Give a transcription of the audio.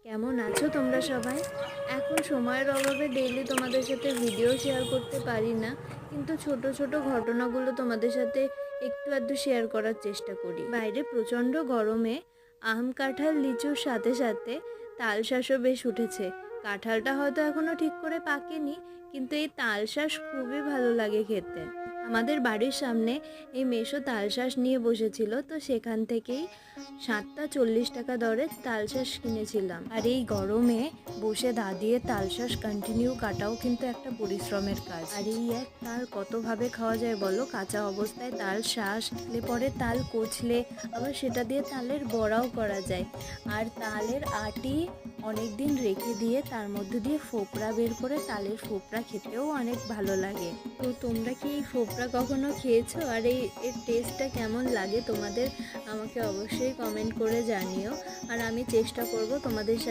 কেমন আছো তোমরা সবাই? এখন সময়ের অভাবে ডেইলি তোমাদের সাথে ভিডিও শেয়ার করতে পারি না, কিন্তু ছোট ছোট ঘটনাগুলো তোমাদের সাথে একটু আধটু শেয়ার করার চেষ্টা করি। বাইরে প্রচণ্ড গরমে আম কাঁঠাল লিচুর সাথে সাথে তালশাঁসও বেশ উঠেছে। কাঁঠালটা হয়তো এখনো ঠিক করে পাকেনি, কিন্তু এই তালশাঁস খুবই ভালো লাগে খেতে। আমাদের বাড়ির সামনে এই মেসো তালশাঁস নিয়ে বসেছিল, তো সেখান থেকেই 7টা 40 টাকা দরে তালশাঁস কিনেছিলাম। আর এই গরমে বসে দিয়ে তালশাঁস কন্টিনিউ কাটাও কিন্তু একটা পরিশ্রমের কাজ। আর এই এক তাল কতভাবে খাওয়া যায় বলো? কাঁচা অবস্থায় তাল শাঁস পরে তাল কচলে আবার সেটা দিয়ে তালের বড়াও করা যায়। আর তালের আটি অনেক দিন রেখে দিয়ে তার মধ্যে দিয়ে ফোপড়া বের করে তালের ফোপড়া খেতেও অনেক ভালো লাগে। তো তোমরা কি এই ফোপড়া কখনো খেয়েছো? আর এর টেস্টটা কেমন লাগে তোমাদের আমাকে অবশ্যই কমেন্ট করে জানিও। আর আমি চেষ্টা করব তোমাদের সাথে